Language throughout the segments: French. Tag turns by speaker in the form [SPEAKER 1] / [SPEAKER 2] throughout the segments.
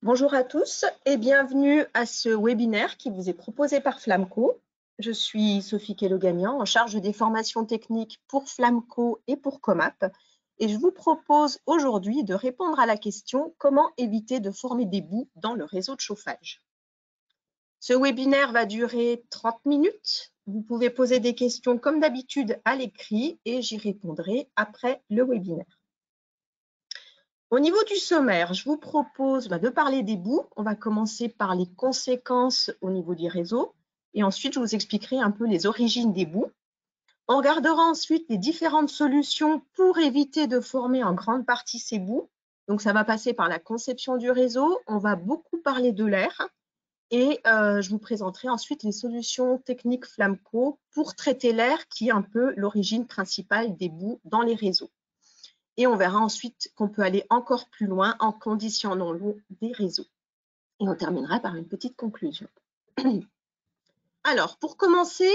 [SPEAKER 1] Bonjour à tous et bienvenue à ce webinaire qui vous est proposé par Flamco. Je suis Sophie Kellogagnan, en charge des formations techniques pour Flamco et pour Comap. Et je vous propose aujourd'hui de répondre à la question « Comment éviter de former des boues dans le réseau de chauffage ?» Ce webinaire va durer 30 minutes. Vous pouvez poser des questions comme d'habitude à l'écrit et j'y répondrai après le webinaire. Au niveau du sommaire, je vous propose de parler des boues. On va commencer par les conséquences au niveau du réseau et ensuite je vous expliquerai un peu les origines des boues. On regardera ensuite les différentes solutions pour éviter de former en grande partie ces boues. Donc ça va passer par la conception du réseau, on va beaucoup parler de l'air et je vous présenterai ensuite les solutions techniques Flamco pour traiter l'air qui est un peu l'origine principale des boues dans les réseaux. Et on verra ensuite qu'on peut aller encore plus loin en conditionnant l'eau des réseaux. Et on terminera par une petite conclusion. Alors, pour commencer,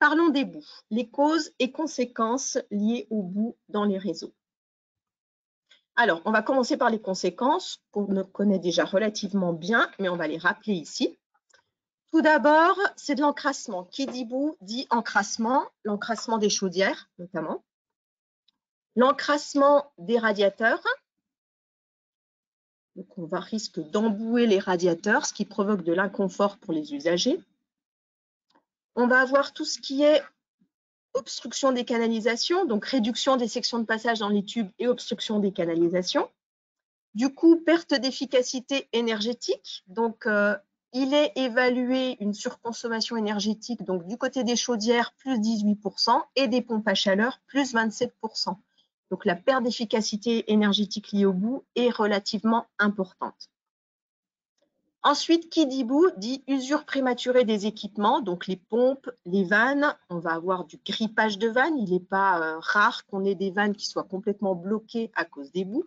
[SPEAKER 1] parlons des boues, les causes et conséquences liées aux boues dans les réseaux. Alors, on va commencer par les conséquences qu'on connaît déjà relativement bien, mais on va les rappeler ici. Tout d'abord, c'est de l'encrassement. Qui dit boue dit encrassement, l'encrassement des chaudières notamment. L'encrassement des radiateurs. Donc, on risque d'embouer les radiateurs, ce qui provoque de l'inconfort pour les usagers. On va avoir tout ce qui est obstruction des canalisations, donc réduction des sections de passage dans les tubes et obstruction des canalisations. Du coup, perte d'efficacité énergétique. Donc, il est évalué une surconsommation énergétique, donc du côté des chaudières, plus 18%, et des pompes à chaleur, plus 27%. Donc, la perte d'efficacité énergétique liée aux boues est relativement importante. Ensuite, qui dit boue dit usure prématurée des équipements, donc les pompes, les vannes. On va avoir du grippage de vannes. Il n'est pas rare qu'on ait des vannes qui soient complètement bloquées à cause des boues.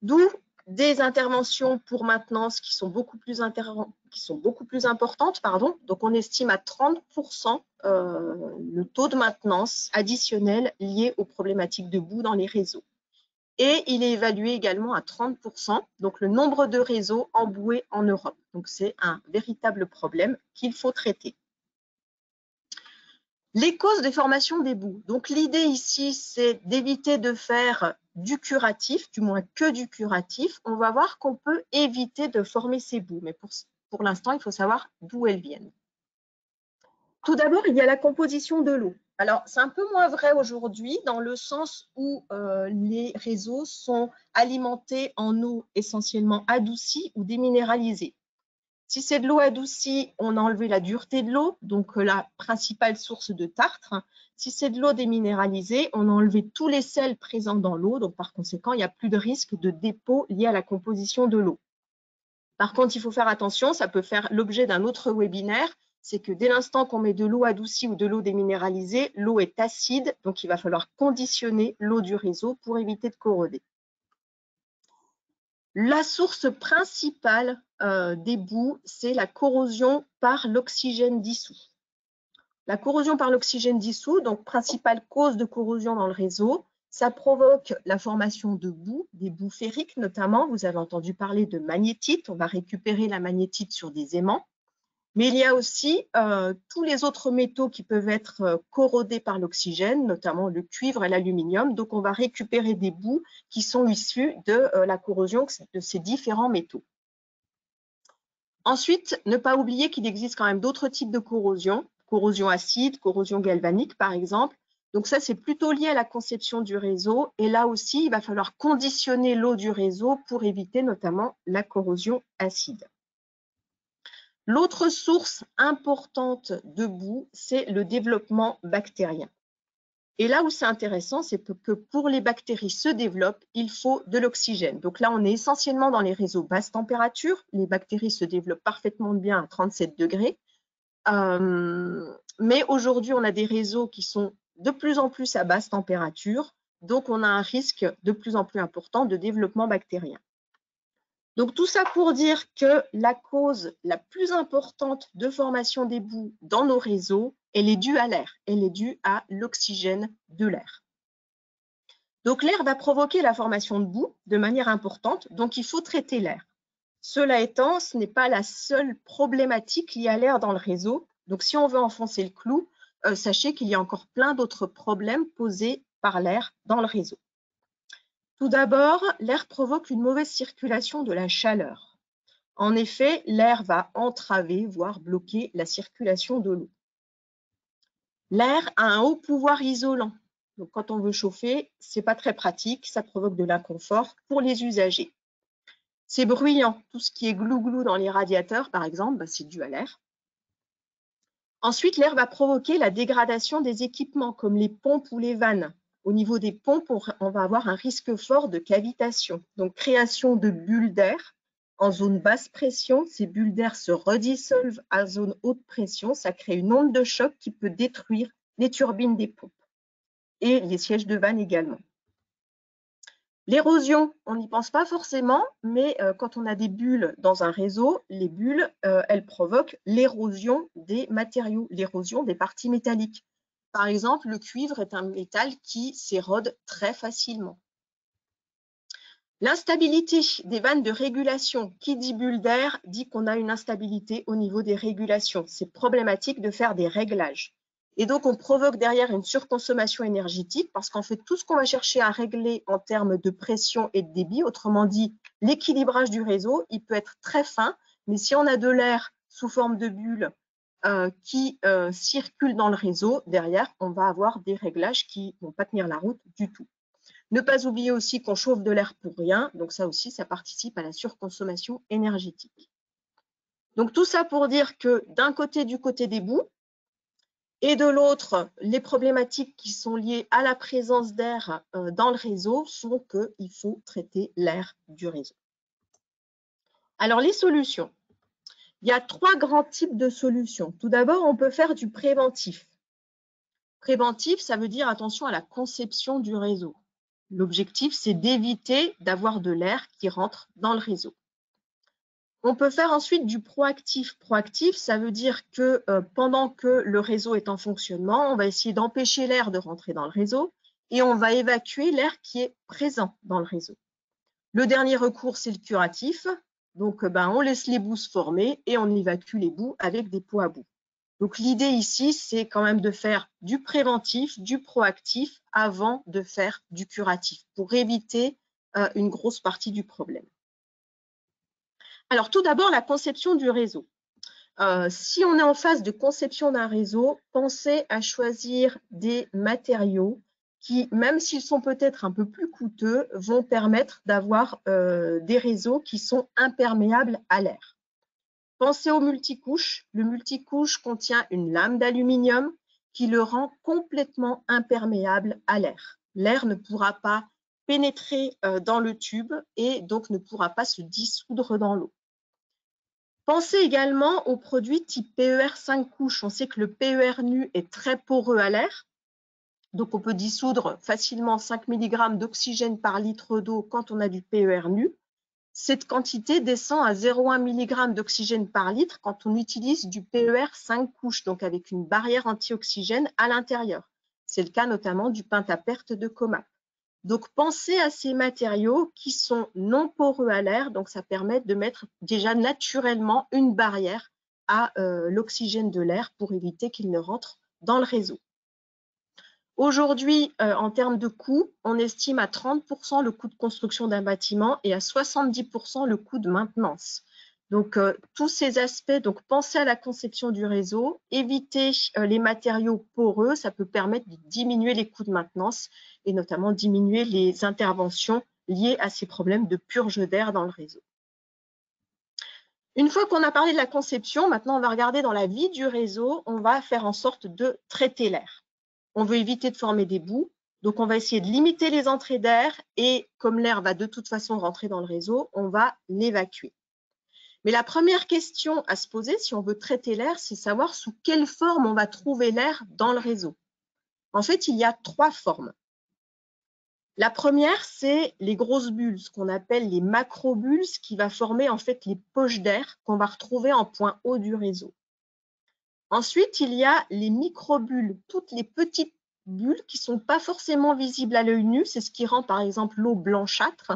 [SPEAKER 1] D'où des interventions pour maintenance qui sont beaucoup plus importantes. Donc, on estime à 30% le taux de maintenance additionnel lié aux problématiques de boue dans les réseaux. Et il est évalué également à 30%, donc le nombre de réseaux emboués en Europe. Donc, c'est un véritable problème qu'il faut traiter. Les causes de formation des boues. Donc, l'idée ici, c'est d'éviter de faire du curatif, du moins que du curatif. On va voir qu'on peut éviter de former ces boues, mais pour l'instant, il faut savoir d'où elles viennent. Tout d'abord, il y a la composition de l'eau. Alors, c'est un peu moins vrai aujourd'hui dans le sens où les réseaux sont alimentés en eau essentiellement adoucie ou déminéralisée. Si c'est de l'eau adoucie, on a enlevé la dureté de l'eau, donc la principale source de tartre. Si c'est de l'eau déminéralisée, on a enlevé tous les sels présents dans l'eau, donc par conséquent, il n'y a plus de risque de dépôt lié à la composition de l'eau. Par contre, il faut faire attention, ça peut faire l'objet d'un autre webinaire, c'est que dès l'instant qu'on met de l'eau adoucie ou de l'eau déminéralisée, l'eau est acide, donc il va falloir conditionner l'eau du réseau pour éviter de corroder. La source principale des boues, c'est la corrosion par l'oxygène dissous. La corrosion par l'oxygène dissous, donc principale cause de corrosion dans le réseau, ça provoque la formation de boues, des boues ferriques notamment. Vous avez entendu parler de magnétite, on va récupérer la magnétite sur des aimants. Mais il y a aussi tous les autres métaux qui peuvent être corrodés par l'oxygène, notamment le cuivre et l'aluminium. Donc, on va récupérer des boues qui sont issues de la corrosion de ces différents métaux. Ensuite, ne pas oublier qu'il existe quand même d'autres types de corrosion acide, corrosion galvanique par exemple. Donc ça, c'est plutôt lié à la conception du réseau. Et là aussi, il va falloir conditionner l'eau du réseau pour éviter notamment la corrosion acide. L'autre source importante de boue, c'est le développement bactérien. Et là où c'est intéressant, c'est que pour les bactéries se développent, il faut de l'oxygène. Donc là, on est essentiellement dans les réseaux basse température. Les bactéries se développent parfaitement bien à 37 degrés. Mais aujourd'hui, on a des réseaux qui sont de plus en plus à basse température. Donc, on a un risque de plus en plus important de développement bactérien. Donc, tout ça pour dire que la cause la plus importante de formation des boues dans nos réseaux, elle est due à l'air, elle est due à l'oxygène de l'air. Donc, l'air va provoquer la formation de boue de manière importante, donc il faut traiter l'air. Cela étant, ce n'est pas la seule problématique liée à l'air dans le réseau. Donc, si on veut enfoncer le clou, sachez qu'il y a encore plein d'autres problèmes posés par l'air dans le réseau. Tout d'abord, l'air provoque une mauvaise circulation de la chaleur. En effet, l'air va entraver, voire bloquer la circulation de l'eau. L'air a un haut pouvoir isolant. Donc, quand on veut chauffer, ce n'est pas très pratique, ça provoque de l'inconfort pour les usagers. C'est bruyant, tout ce qui est glou-glou dans les radiateurs, par exemple, c'est dû à l'air. Ensuite, l'air va provoquer la dégradation des équipements, comme les pompes ou les vannes. Au niveau des pompes, on va avoir un risque fort de cavitation, donc création de bulles d'air. En zone basse pression, ces bulles d'air se redissolvent à zone haute pression, ça crée une onde de choc qui peut détruire les turbines des pompes et les sièges de vannes également. L'érosion, on n'y pense pas forcément, mais quand on a des bulles dans un réseau, les bulles, elles provoquent l'érosion des matériaux, l'érosion des parties métalliques. Par exemple, le cuivre est un métal qui s'érode très facilement. L'instabilité des vannes de régulation. Qui dit bulle d'air dit qu'on a une instabilité au niveau des régulations. C'est problématique de faire des réglages. Et donc, on provoque derrière une surconsommation énergétique parce qu'en fait, tout ce qu'on va chercher à régler en termes de pression et de débit, autrement dit, l'équilibrage du réseau, il peut être très fin, mais si on a de l'air sous forme de bulles qui circulent dans le réseau, derrière, on va avoir des réglages qui ne vont pas tenir la route du tout. Ne pas oublier aussi qu'on chauffe de l'air pour rien, donc ça aussi, ça participe à la surconsommation énergétique. Donc tout ça pour dire que d'un côté, du côté des boues, et de l'autre, les problématiques qui sont liées à la présence d'air dans le réseau sont qu'il faut traiter l'air du réseau. Alors les solutions. Il y a 3 grands types de solutions. Tout d'abord, on peut faire du préventif. Préventif, ça veut dire attention à la conception du réseau. L'objectif, c'est d'éviter d'avoir de l'air qui rentre dans le réseau. On peut faire ensuite du proactif. Proactif, ça veut dire que pendant que le réseau est en fonctionnement, on va essayer d'empêcher l'air de rentrer dans le réseau et on va évacuer l'air qui est présent dans le réseau. Le dernier recours, c'est le curatif. Donc, on laisse les boues se former et on évacue les boues avec des pots à boue. Donc, l'idée ici, c'est quand même de faire du préventif, du proactif avant de faire du curatif pour éviter une grosse partie du problème. Alors, tout d'abord, la conception du réseau. Si on est en phase de conception d'un réseau, pensez à choisir des matériaux qui, même s'ils sont peut-être un peu plus coûteux, vont permettre d'avoir des réseaux qui sont imperméables à l'air. Pensez au multicouche. Le multicouche contient une lame d'aluminium qui le rend complètement imperméable à l'air. L'air ne pourra pas pénétrer dans le tube et donc ne pourra pas se dissoudre dans l'eau. Pensez également aux produits type PER 5 couches. On sait que le PER nu est très poreux à l'air. Donc, on peut dissoudre facilement 5 mg d'oxygène par litre d'eau quand on a du PER nu. Cette quantité descend à 0,1 mg d'oxygène par litre quand on utilise du PER 5 couches, donc avec une barrière anti-oxygène à l'intérieur. C'est le cas notamment du pentaperte de Comap. Donc, pensez à ces matériaux qui sont non poreux à l'air, donc ça permet de mettre déjà naturellement une barrière à l'oxygène de l'air pour éviter qu'il ne rentre dans le réseau. Aujourd'hui, en termes de coût, on estime à 30% le coût de construction d'un bâtiment et à 70% le coût de maintenance. Donc, tous ces aspects, donc pensez à la conception du réseau, éviter les matériaux poreux, ça peut permettre de diminuer les coûts de maintenance et notamment diminuer les interventions liées à ces problèmes de purge d'air dans le réseau. Une fois qu'on a parlé de la conception, maintenant on va regarder dans la vie du réseau, on va faire en sorte de traiter l'air. On veut éviter de former des boues, donc on va essayer de limiter les entrées d'air et comme l'air va de toute façon rentrer dans le réseau, on va l'évacuer. Mais la première question à se poser si on veut traiter l'air, c'est savoir sous quelle forme on va trouver l'air dans le réseau. En fait, il y a 3 formes. La première, c'est les grosses bulles, ce qu'on appelle les macrobulles, qui va former en fait les poches d'air qu'on va retrouver en point haut du réseau. Ensuite, il y a les microbulles, toutes les petites bulles qui ne sont pas forcément visibles à l'œil nu. C'est ce qui rend par exemple l'eau blanchâtre.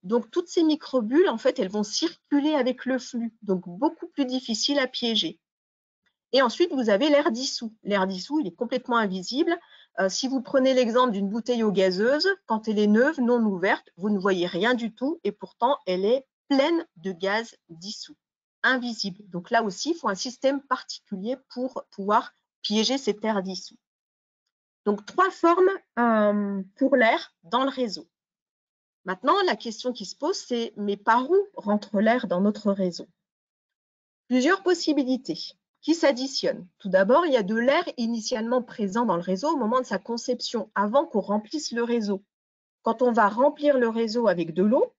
[SPEAKER 1] Donc, toutes ces microbules, en fait, elles vont circuler avec le flux, donc beaucoup plus difficile à piéger. Et ensuite, vous avez l'air dissous. L'air dissous, il est complètement invisible. Si vous prenez l'exemple d'une bouteille eau gazeuse, quand elle est neuve, non ouverte, vous ne voyez rien du tout et pourtant, elle est pleine de gaz dissous, invisible. Donc là aussi, il faut un système particulier pour pouvoir piéger cet air dissous. Donc, 3 formes pour l'air dans le réseau. Maintenant, la question qui se pose, c'est mais par où rentre l'air dans notre réseau? Plusieurs possibilités qui s'additionnent. Tout d'abord, il y a de l'air initialement présent dans le réseau au moment de sa conception, avant qu'on remplisse le réseau. Quand on va remplir le réseau avec de l'eau,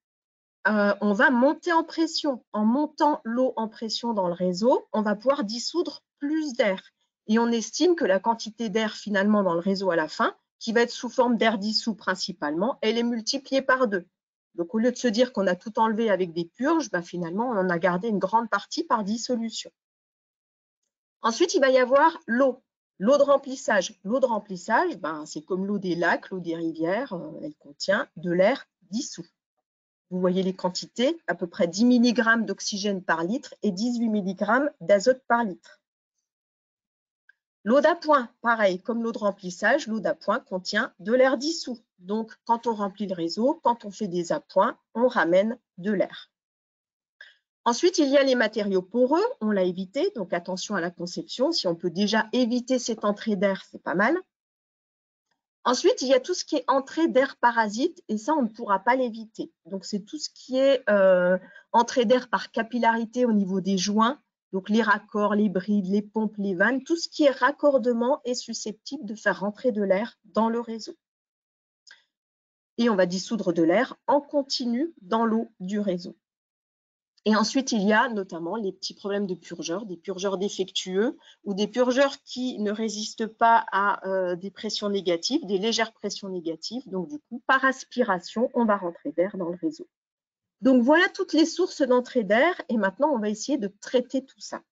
[SPEAKER 1] on va monter en pression. En montant l'eau en pression dans le réseau, on va pouvoir dissoudre plus d'air. Et on estime que la quantité d'air finalement dans le réseau à la fin, qui va être sous forme d'air dissous principalement, elle est multipliée par 2. Donc, au lieu de se dire qu'on a tout enlevé avec des purges, ben, finalement, on en a gardé une grande partie par dissolution. Ensuite, il va y avoir l'eau. L'eau de remplissage. L'eau de remplissage, ben, c'est comme l'eau des lacs, l'eau des rivières, elle contient de l'air dissous. Vous voyez les quantités, à peu près 10 mg d'oxygène par litre et 18 mg d'azote par litre. L'eau d'appoint, pareil, comme l'eau de remplissage, l'eau d'appoint contient de l'air dissous. Donc, quand on remplit le réseau, quand on fait des appoints, on ramène de l'air. Ensuite, il y a les matériaux poreux, on l'a évité, donc attention à la conception. Si on peut déjà éviter cette entrée d'air, c'est pas mal. Ensuite, il y a tout ce qui est entrée d'air parasite, et ça, on ne pourra pas l'éviter. Donc, c'est tout ce qui est entrée d'air par capillarité au niveau des joints, donc les raccords, les brides, les pompes, les vannes, tout ce qui est raccordement est susceptible de faire rentrer de l'air dans le réseau. Et on va dissoudre de l'air en continu dans l'eau du réseau. Et ensuite, il y a notamment les petits problèmes de purgeurs, des purgeurs défectueux ou des purgeurs qui ne résistent pas à des pressions négatives, des légères pressions négatives. Donc, du coup, par aspiration, on va rentrer d'air dans le réseau. Donc, voilà toutes les sources d'entrée d'air. Et maintenant, on va essayer de traiter tout ça.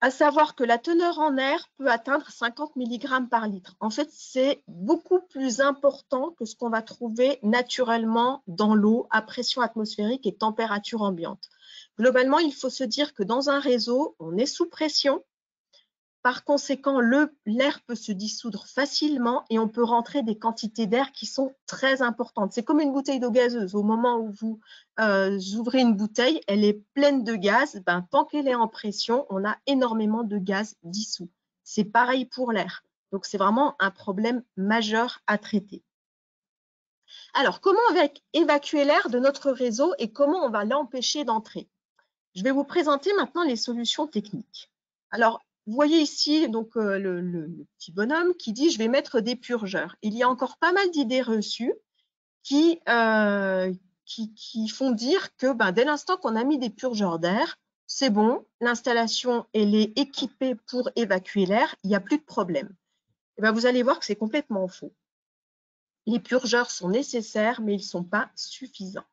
[SPEAKER 1] À savoir que la teneur en air peut atteindre 50 mg par litre. En fait, c'est beaucoup plus important que ce qu'on va trouver naturellement dans l'eau à pression atmosphérique et température ambiante. Globalement, il faut se dire que dans un réseau, on est sous pression. Par conséquent, l'air peut se dissoudre facilement et on peut rentrer des quantités d'air qui sont très importantes. C'est comme une bouteille d'eau gazeuse. Au moment où vous ouvrez une bouteille, elle est pleine de gaz. Ben, tant qu'elle est en pression, on a énormément de gaz dissous. C'est pareil pour l'air. Donc, c'est vraiment un problème majeur à traiter. Alors, comment on va évacuer l'air de notre réseau et comment on va l'empêcher d'entrer? Je vais vous présenter maintenant les solutions techniques. Alors, vous voyez ici donc, le petit bonhomme qui dit « je vais mettre des purgeurs ». Il y a encore pas mal d'idées reçues qui font dire que ben, dès l'instant qu'on a mis des purgeurs d'air, c'est bon, l'installation elle est équipée pour évacuer l'air, il n'y a plus de problème. Et ben, vous allez voir que c'est complètement faux. Les purgeurs sont nécessaires, mais ils ne sont pas suffisants.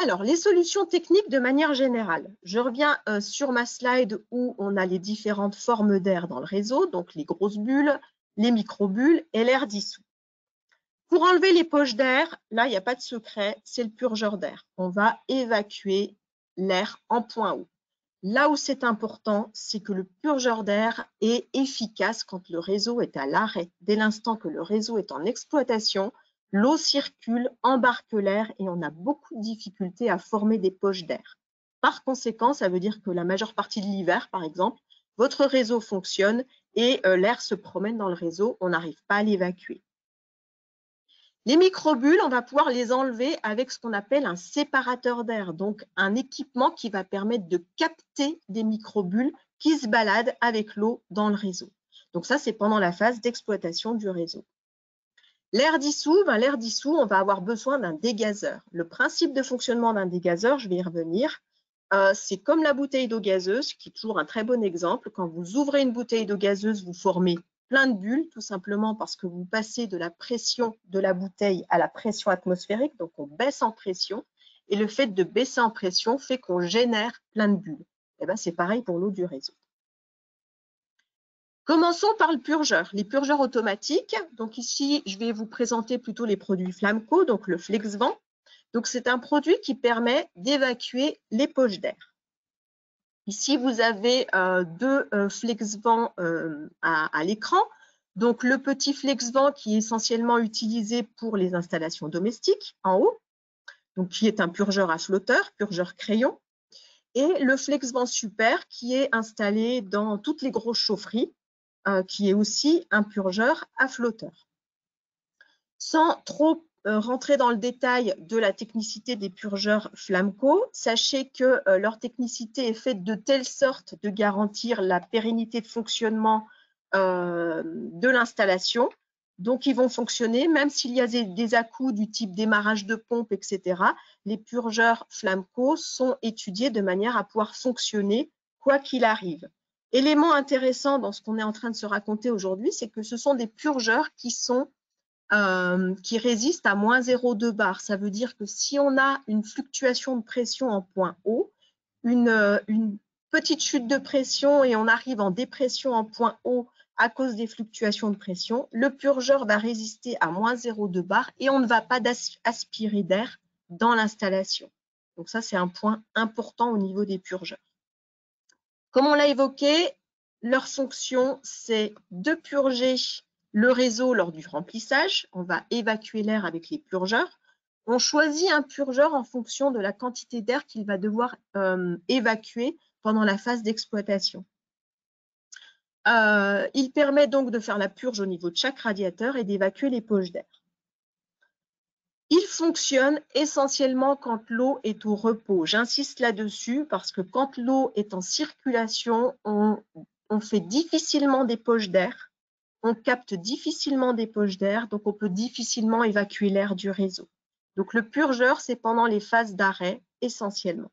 [SPEAKER 1] Alors, les solutions techniques de manière générale. Je reviens sur ma slide où on a les différentes formes d'air dans le réseau, donc les grosses bulles, les microbules et l'air dissous. Pour enlever les poches d'air, là, il n'y a pas de secret, c'est le purgeur d'air. On va évacuer l'air en point haut. Là où c'est important, c'est que le purgeur d'air est efficace quand le réseau est à l'arrêt. Dès l'instant que le réseau est en exploitation, l'eau circule, embarque l'air et on a beaucoup de difficultés à former des poches d'air. Par conséquent, ça veut dire que la majeure partie de l'hiver, par exemple, votre réseau fonctionne et l'air se promène dans le réseau, on n'arrive pas à l'évacuer. Les microbules, on va pouvoir les enlever avec ce qu'on appelle un séparateur d'air, donc un équipement qui va permettre de capter des microbules qui se baladent avec l'eau dans le réseau. Donc ça, c'est pendant la phase d'exploitation du réseau. L'air dissous, on va avoir besoin d'un dégazeur. Le principe de fonctionnement d'un dégazeur, je vais y revenir, c'est comme la bouteille d'eau gazeuse, qui est toujours un très bon exemple. Quand vous ouvrez une bouteille d'eau gazeuse, vous formez plein de bulles, tout simplement parce que vous passez de la pression de la bouteille à la pression atmosphérique, donc on baisse en pression. Et le fait de baisser en pression fait qu'on génère plein de bulles. Et ben, c'est pareil pour l'eau du réseau. Commençons par le purgeur, les purgeurs automatiques. Donc ici, je vais vous présenter plutôt les produits Flamco, donc le FlexVent. Donc c'est un produit qui permet d'évacuer les poches d'air. Ici, vous avez deux FlexVent à l'écran. Donc le petit FlexVent qui est essentiellement utilisé pour les installations domestiques en haut, donc qui est un purgeur à flotteur, purgeur crayon, et le FlexVent Super qui est installé dans toutes les grosses chaufferies, qui est aussi un purgeur à flotteur. Sans trop rentrer dans le détail de la technicité des purgeurs Flamco, sachez que leur technicité est faite de telle sorte de garantir la pérennité de fonctionnement de l'installation. Donc, ils vont fonctionner, même s'il y a des à-coups du type démarrage de pompe, etc. Les purgeurs Flamco sont étudiés de manière à pouvoir fonctionner quoi qu'il arrive. Élément intéressant dans ce qu'on est en train de se raconter aujourd'hui, c'est que ce sont des purgeurs qui résistent à moins 0,2 bar. Ça veut dire que si on a une fluctuation de pression en point haut, une petite chute de pression et on arrive en dépression en point haut à cause des fluctuations de pression, le purgeur va résister à moins 0,2 bar et on ne va pas aspirer d'air dans l'installation. Donc ça, c'est un point important au niveau des purgeurs. Comme on l'a évoqué, leur fonction, c'est de purger le réseau lors du remplissage. On va évacuer l'air avec les purgeurs. On choisit un purgeur en fonction de la quantité d'air qu'il va devoir évacuer pendant la phase d'exploitation. Il permet donc de faire la purge au niveau de chaque radiateur et d'évacuer les poches d'air. Il fonctionne essentiellement quand l'eau est au repos. J'insiste là-dessus parce que quand l'eau est en circulation, on fait difficilement des poches d'air, on capte difficilement des poches d'air, donc on peut difficilement évacuer l'air du réseau. Donc le purgeur, c'est pendant les phases d'arrêt essentiellement.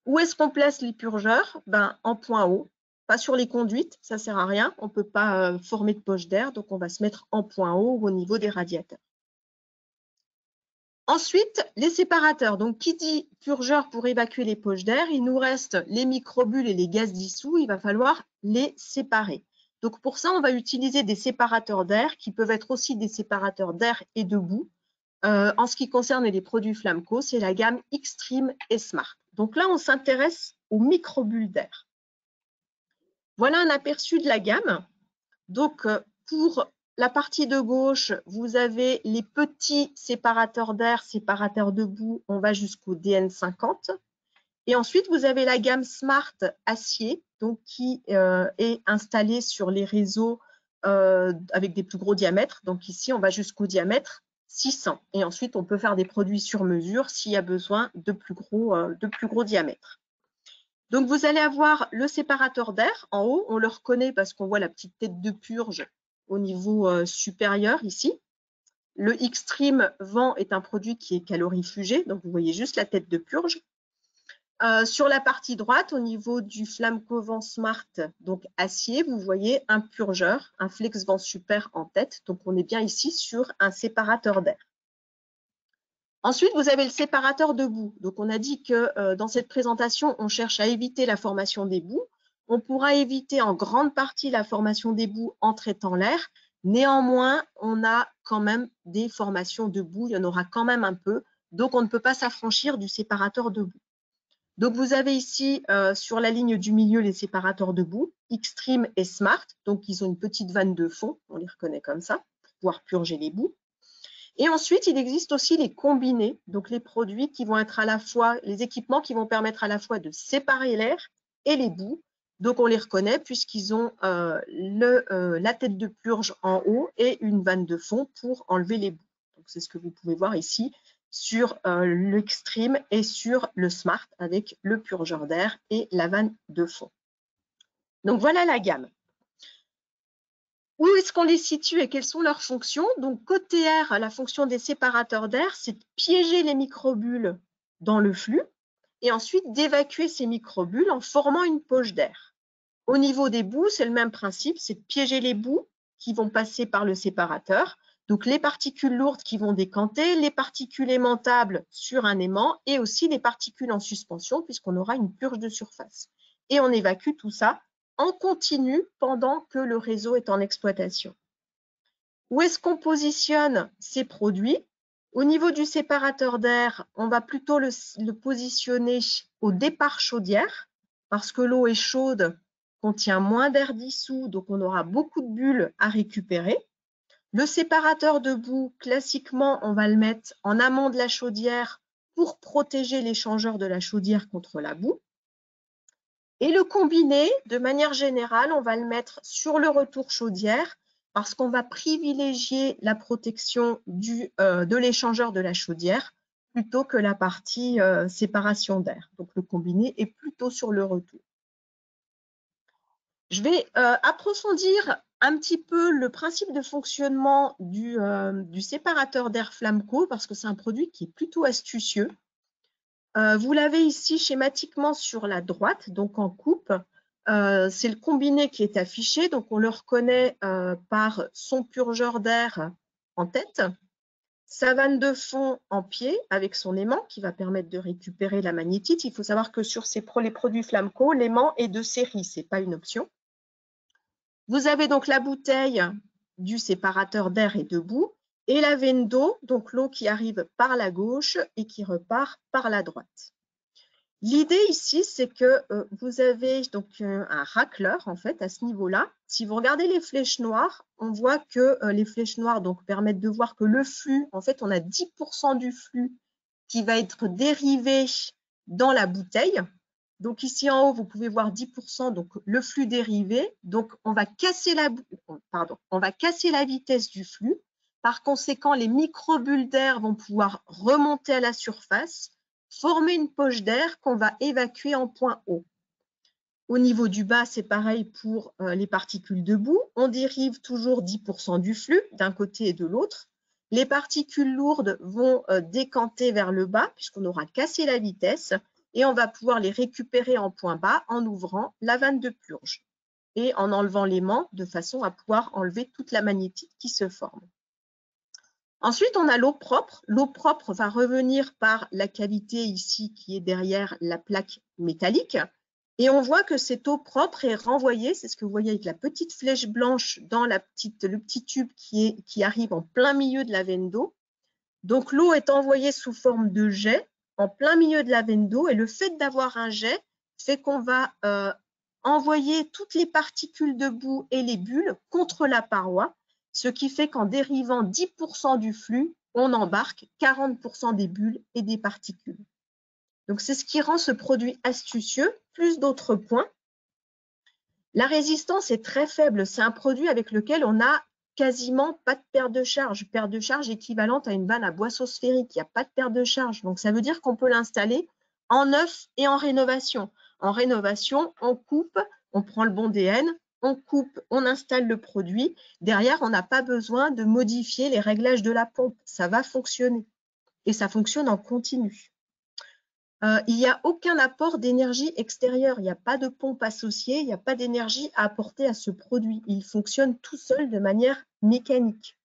[SPEAKER 1] Où est-ce qu'on place les purgeurs? En point haut, pas sur les conduites, ça ne sert à rien, on ne peut pas former de poche d'air, donc on va se mettre en point haut au niveau des radiateurs. Ensuite, les séparateurs. Donc, qui dit purgeur pour évacuer les poches d'air, il nous reste les microbules et les gaz dissous, il va falloir les séparer. Donc, pour ça, on va utiliser des séparateurs d'air qui peuvent être aussi des séparateurs d'air et de boue. En ce qui concerne les produits Flamco, c'est la gamme Xtreme et Smart. Donc là, on s'intéresse aux microbules d'air. Voilà un aperçu de la gamme. Donc, pour la partie de gauche, vous avez les petits séparateurs d'air, séparateurs de boue, on va jusqu'au DN50. Et ensuite, vous avez la gamme Smart acier, donc qui est installée sur les réseaux avec des plus gros diamètres. Donc ici, on va jusqu'au diamètre 600. Et ensuite, on peut faire des produits sur mesure s'il y a besoin de plus gros diamètres. Donc, vous allez avoir le séparateur d'air en haut. On le reconnaît parce qu'on voit la petite tête de purge au niveau supérieur ici. Le Xtreme Vent est un produit qui est calorifugé. Donc, vous voyez juste la tête de purge. Sur la partie droite, au niveau du Flamco Vent Smart, donc acier, vous voyez un purgeur, un FlexVent Super en tête. Donc, on est bien ici sur un séparateur d'air. Ensuite, vous avez le séparateur de boue. Donc, on a dit que dans cette présentation, on cherche à éviter la formation des boues. On pourra éviter en grande partie la formation des boues en traitant l'air. Néanmoins, on a quand même des formations de boue. Il y en aura quand même un peu. Donc, on ne peut pas s'affranchir du séparateur de boue. Donc, vous avez ici sur la ligne du milieu les séparateurs de boue, Xtreme et Smart. Donc, ils ont une petite vanne de fond. On les reconnaît comme ça pour pouvoir purger les boues. Et ensuite, il existe aussi les combinés, donc les produits qui vont être à la fois, les équipements qui vont permettre à la fois de séparer l'air et les boues. Donc, on les reconnaît puisqu'ils ont la tête de purge en haut et une vanne de fond pour enlever les boues. Donc, c'est ce que vous pouvez voir ici sur l'Xtreme et sur le Smart avec le purgeur d'air et la vanne de fond. Donc, voilà la gamme. Où est-ce qu'on les situe et quelles sont leurs fonctions? Donc, côté air, la fonction des séparateurs d'air, c'est de piéger les microbules dans le flux et ensuite d'évacuer ces microbules en formant une poche d'air. Au niveau des boues, c'est le même principe, c'est de piéger les boues qui vont passer par le séparateur. Donc, les particules lourdes qui vont décanter, les particules aimantables sur un aimant et aussi les particules en suspension puisqu'on aura une purge de surface. Et on évacue tout ça en continu pendant que le réseau est en exploitation. Où est-ce qu'on positionne ces produits? Au niveau du séparateur d'air, on va plutôt le positionner au départ chaudière, parce que l'eau est chaude, contient moins d'air dissous, donc on aura beaucoup de bulles à récupérer. Le séparateur de boue, classiquement, on va le mettre en amont de la chaudière pour protéger l'échangeur de la chaudière contre la boue. Et le combiné, de manière générale, on va le mettre sur le retour chaudière parce qu'on va privilégier la protection de l'échangeur de la chaudière plutôt que la partie séparation d'air. Donc, le combiné est plutôt sur le retour. Je vais approfondir un petit peu le principe de fonctionnement du séparateur d'air Flamco parce que c'est un produit qui est plutôt astucieux. Vous l'avez ici schématiquement sur la droite, donc en coupe. C'est le combiné qui est affiché, donc on le reconnaît par son purgeur d'air en tête, sa vanne de fond en pied avec son aimant qui va permettre de récupérer la magnétite. Il faut savoir que sur les produits Flamco, l'aimant est de série, ce n'est pas une option. Vous avez donc la bouteille du séparateur d'air et de boue et la veine d'eau, donc l'eau qui arrive par la gauche et qui repart par la droite. L'idée ici, c'est que vous avez donc un racleur en fait à ce niveau-là. Si vous regardez les flèches noires, on voit que les flèches noires donc permettent de voir que le flux, en fait, on a 10% du flux qui va être dérivé dans la bouteille. Donc ici en haut, vous pouvez voir 10%, donc le flux dérivé. Donc on va casser la vitesse du flux. Par conséquent, les microbulles d'air vont pouvoir remonter à la surface, former une poche d'air qu'on va évacuer en point haut. Au niveau du bas, c'est pareil pour les particules de boue. On dérive toujours 10% du flux d'un côté et de l'autre. Les particules lourdes vont décanter vers le bas puisqu'on aura cassé la vitesse et on va pouvoir les récupérer en point bas en ouvrant la vanne de purge et en enlevant l'aimant de façon à pouvoir enlever toute la magnétite qui se forme. Ensuite, on a l'eau propre. L'eau propre va revenir par la cavité ici qui est derrière la plaque métallique. Et on voit que cette eau propre est renvoyée, c'est ce que vous voyez avec la petite flèche blanche dans le petit tube qui arrive en plein milieu de la veine d'eau. Donc l'eau est envoyée sous forme de jet en plein milieu de la veine d'eau et le fait d'avoir un jet fait qu'on va envoyer toutes les particules de boue et les bulles contre la paroi, ce qui fait qu'en dérivant 10% du flux, on embarque 40% des bulles et des particules. Donc, c'est ce qui rend ce produit astucieux, plus d'autres points. La résistance est très faible. C'est un produit avec lequel on n'a quasiment pas de perte de charge équivalente à une vanne à boisseau sphérique. Il n'y a pas de perte de charge. Donc, ça veut dire qu'on peut l'installer en neuf et en rénovation. En rénovation, on coupe, on prend le bon DN, on coupe, on installe le produit. Derrière, on n'a pas besoin de modifier les réglages de la pompe. Ça va fonctionner. Et ça fonctionne en continu. Il n'y a aucun apport d'énergie extérieure. Il n'y a pas de pompe associée, il n'y a pas d'énergie à apporter à ce produit. Il fonctionne tout seul de manière mécanique.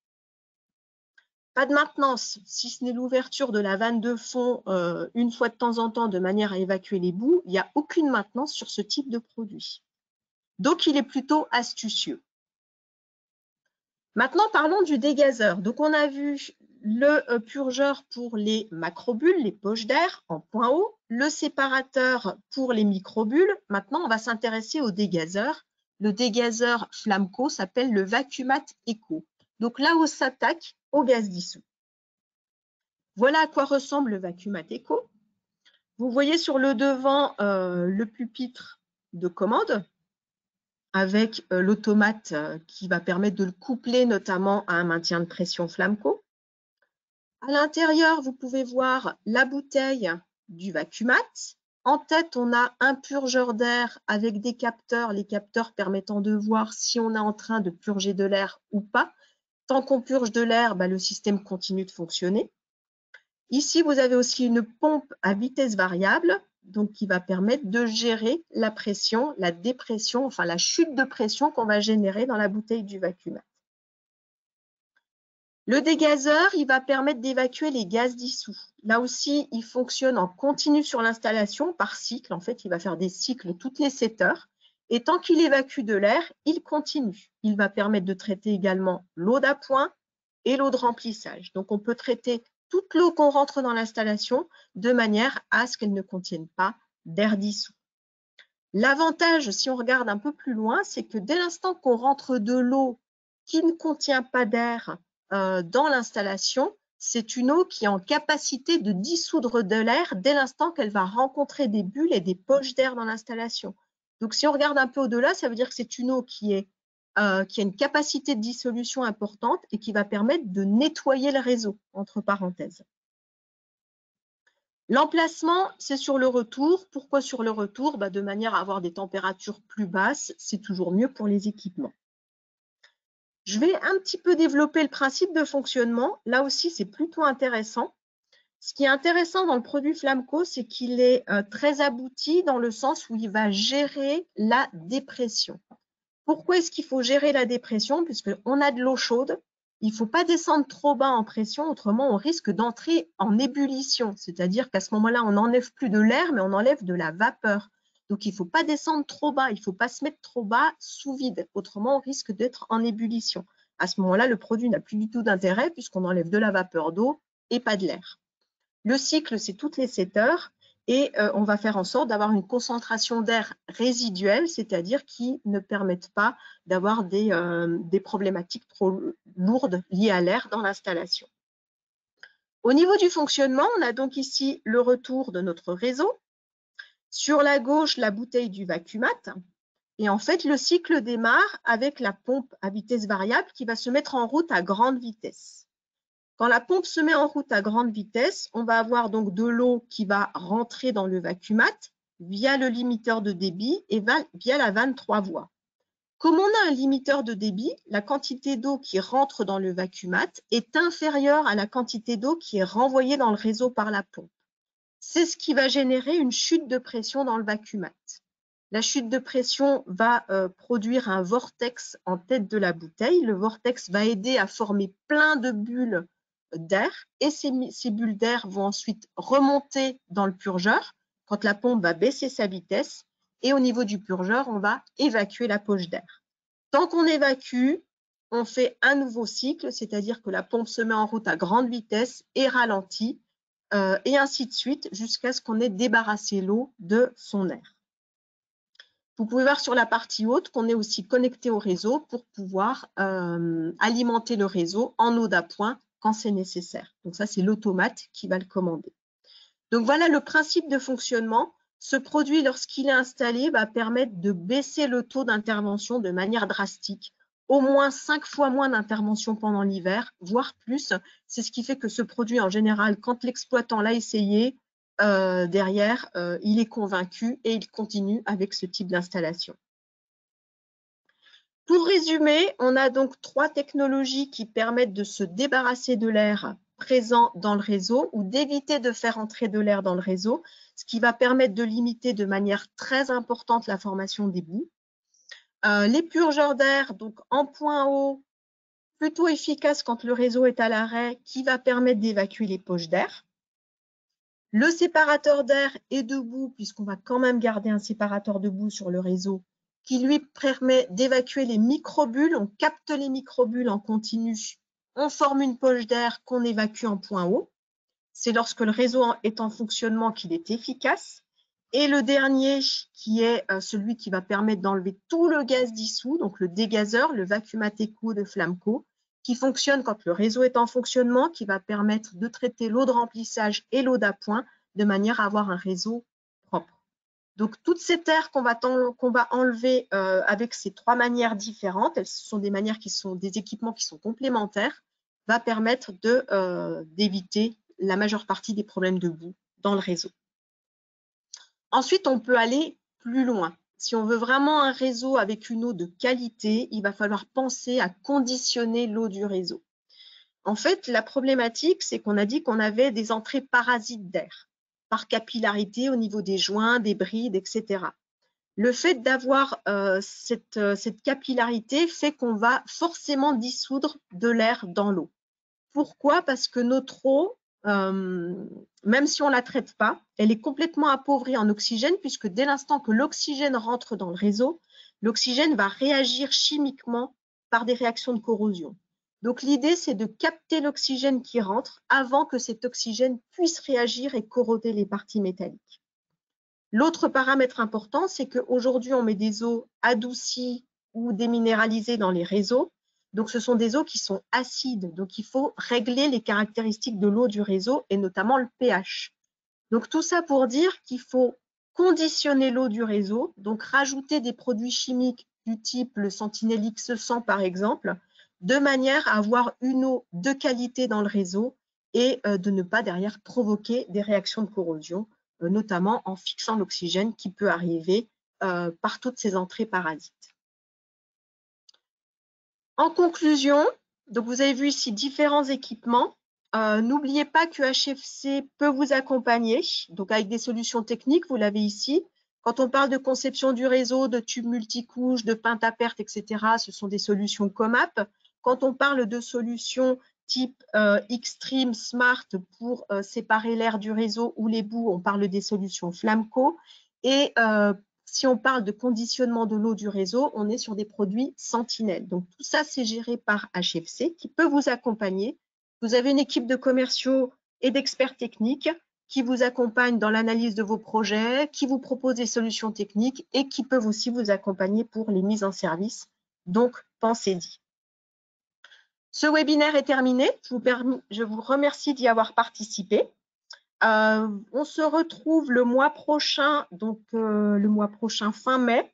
[SPEAKER 1] Pas de maintenance, si ce n'est l'ouverture de la vanne de fond une fois de temps en temps de manière à évacuer les boues. Il n'y a aucune maintenance sur ce type de produit. Donc, il est plutôt astucieux. Maintenant, parlons du dégazeur. Donc, on a vu le purgeur pour les macrobulles, les poches d'air en point haut, le séparateur pour les microbules. Maintenant, on va s'intéresser au dégazeur. Le dégazeur Flamco s'appelle le Vacuumat Eco. Donc là, on s'attaque au gaz dissous. Voilà à quoi ressemble le Vacuumat Eco. Vous voyez sur le devant le pupitre de commande avec l'automate qui va permettre de le coupler notamment à un maintien de pression Flamco. À l'intérieur, vous pouvez voir la bouteille du Vacuumat. En tête, on a un purgeur d'air avec des capteurs, les capteurs permettant de voir si on est en train de purger de l'air ou pas. Tant qu'on purge de l'air, le système continue de fonctionner. Ici, vous avez aussi une pompe à vitesse variable, donc qui va permettre de gérer la pression, la dépression, enfin la chute de pression qu'on va générer dans la bouteille du Vacuumat. Le dégazeur, il va permettre d'évacuer les gaz dissous. Là aussi, il fonctionne en continu sur l'installation par cycle. En fait, il va faire des cycles toutes les 7 heures. Et tant qu'il évacue de l'air, il continue. Il va permettre de traiter également l'eau d'appoint et l'eau de remplissage. Donc, on peut traiter toute l'eau qu'on rentre dans l'installation de manière à ce qu'elle ne contienne pas d'air dissous. L'avantage, si on regarde un peu plus loin, c'est que dès l'instant qu'on rentre de l'eau qui ne contient pas d'air dans l'installation, c'est une eau qui est en capacité de dissoudre de l'air dès l'instant qu'elle va rencontrer des bulles et des poches d'air dans l'installation. Donc, si on regarde un peu au-delà, ça veut dire que c'est une eau qui a une capacité de dissolution importante et qui va permettre de nettoyer le réseau, entre parenthèses. L'emplacement, c'est sur le retour. Pourquoi sur le retour? De manière à avoir des températures plus basses, c'est toujours mieux pour les équipements. Je vais un petit peu développer le principe de fonctionnement. Là aussi, c'est plutôt intéressant. Ce qui est intéressant dans le produit Flamco, c'est qu'il est très abouti dans le sens où il va gérer la dépression. Pourquoi est-ce qu'il faut gérer la dépression? Puisqu'on a de l'eau chaude, il ne faut pas descendre trop bas en pression, autrement on risque d'entrer en ébullition. C'est-à-dire qu'à ce moment-là, on n'enlève plus de l'air, mais on enlève de la vapeur. Donc, il ne faut pas descendre trop bas, il ne faut pas se mettre trop bas sous vide. Autrement, on risque d'être en ébullition. À ce moment-là, le produit n'a plus du tout d'intérêt puisqu'on enlève de la vapeur d'eau et pas de l'air. Le cycle, c'est toutes les 7 heures et on va faire en sorte d'avoir une concentration d'air résiduelle, c'est-à-dire qui ne permettent pas d'avoir des problématiques trop lourdes liées à l'air dans l'installation. Au niveau du fonctionnement, on a donc ici le retour de notre réseau. Sur la gauche, la bouteille du vacuumat. Et en fait, le cycle démarre avec la pompe à vitesse variable qui va se mettre en route à grande vitesse. Quand la pompe se met en route à grande vitesse, on va avoir donc de l'eau qui va rentrer dans le vacuumat via le limiteur de débit et via la vanne 3 voies. Comme on a un limiteur de débit, la quantité d'eau qui rentre dans le vacuumat est inférieure à la quantité d'eau qui est renvoyée dans le réseau par la pompe. C'est ce qui va générer une chute de pression dans le vacuumat. La chute de pression va produire un vortex en tête de la bouteille. Le vortex va aider à former plein de bulles d'air et ces bulles d'air vont ensuite remonter dans le purgeur quand la pompe va baisser sa vitesse et au niveau du purgeur, on va évacuer la poche d'air. Tant qu'on évacue, on fait un nouveau cycle, c'est-à-dire que la pompe se met en route à grande vitesse et ralentit et ainsi de suite jusqu'à ce qu'on ait débarrassé l'eau de son air. Vous pouvez voir sur la partie haute qu'on est aussi connecté au réseau pour pouvoir alimenter le réseau en eau d'appoint quand c'est nécessaire. Donc ça, c'est l'automate qui va le commander. Donc voilà le principe de fonctionnement. Ce produit, lorsqu'il est installé, va permettre de baisser le taux d'intervention de manière drastique. Au moins 5 fois moins d'intervention pendant l'hiver, voire plus. C'est ce qui fait que ce produit, en général, quand l'exploitant l'a essayé, derrière, il est convaincu et il continue avec ce type d'installation. Pour résumer, on a donc 3 technologies qui permettent de se débarrasser de l'air présent dans le réseau ou d'éviter de faire entrer de l'air dans le réseau, ce qui va permettre de limiter de manière très importante la formation des boues. Les purgeurs d'air, donc en point haut, plutôt efficaces quand le réseau est à l'arrêt, qui va permettre d'évacuer les poches d'air. Le séparateur d'air est debout, puisqu'on va quand même garder un séparateur de boue sur le réseau, qui lui permet d'évacuer les microbules. On capte les microbules en continu, on forme une poche d'air qu'on évacue en point haut. C'est lorsque le réseau est en fonctionnement qu'il est efficace. Et le dernier, qui est celui qui va permettre d'enlever tout le gaz dissous, donc le dégazeur, le Vacuumat-Eco de Flamco, qui fonctionne quand le réseau est en fonctionnement, qui va permettre de traiter l'eau de remplissage et l'eau d'appoint de manière à avoir un réseau propre. Donc, toute cette air qu'on va enlever avec ces 3 manières différentes, ce sont des manières qui sont des équipements qui sont complémentaires, va permettre d'éviter la majeure partie des problèmes de boue dans le réseau. Ensuite, on peut aller plus loin. Si on veut vraiment un réseau avec une eau de qualité, il va falloir penser à conditionner l'eau du réseau. En fait, la problématique, c'est qu'on a dit qu'on avait des entrées parasites d'air par capillarité au niveau des joints, des brides, etc. Le fait d'avoir cette capillarité fait qu'on va forcément dissoudre de l'air dans l'eau. Pourquoi? Parce que notre eau, même si on ne la traite pas, elle est complètement appauvrie en oxygène puisque dès l'instant que l'oxygène rentre dans le réseau, l'oxygène va réagir chimiquement par des réactions de corrosion. Donc l'idée, c'est de capter l'oxygène qui rentre avant que cet oxygène puisse réagir et corroder les parties métalliques. L'autre paramètre important, c'est qu'aujourd'hui, on met des eaux adoucies ou déminéralisées dans les réseaux. Donc, ce sont des eaux qui sont acides. Donc, il faut régler les caractéristiques de l'eau du réseau et notamment le pH. Donc, tout ça pour dire qu'il faut conditionner l'eau du réseau, donc rajouter des produits chimiques du type le Sentinel X100 par exemple, de manière à avoir une eau de qualité dans le réseau et de ne pas derrière provoquer des réactions de corrosion, notamment en fixant l'oxygène qui peut arriver par toutes ces entrées parasites. En conclusion, donc vous avez vu ici différents équipements. N'oubliez pas que HFC peut vous accompagner, donc avec des solutions techniques, vous l'avez ici. Quand on parle de conception du réseau, de tubes multicouches, de pintes à perte, etc., ce sont des solutions COMAP. Quand on parle de solutions type Xtreme Smart pour séparer l'air du réseau ou les boues, on parle des solutions Flamco. Et si on parle de conditionnement de l'eau du réseau, on est sur des produits Sentinel. Donc tout ça, c'est géré par HFC qui peut vous accompagner. Vous avez une équipe de commerciaux et d'experts techniques qui vous accompagnent dans l'analyse de vos projets, qui vous proposent des solutions techniques et qui peuvent aussi vous accompagner pour les mises en service. Donc, pensez-y. Ce webinaire est terminé. Je vous remercie d'y avoir participé. On se retrouve le mois prochain, donc le mois prochain fin mai,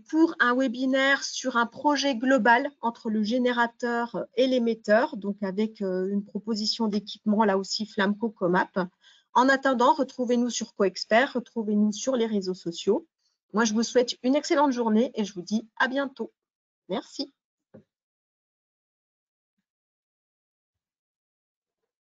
[SPEAKER 1] pour un webinaire sur un projet global entre le générateur et l'émetteur, donc avec une proposition d'équipement là aussi Flamco Comap. En attendant, retrouvez-nous sur CoExpert, retrouvez-nous sur les réseaux sociaux. Moi, je vous souhaite une excellente journée et je vous dis à bientôt. Merci.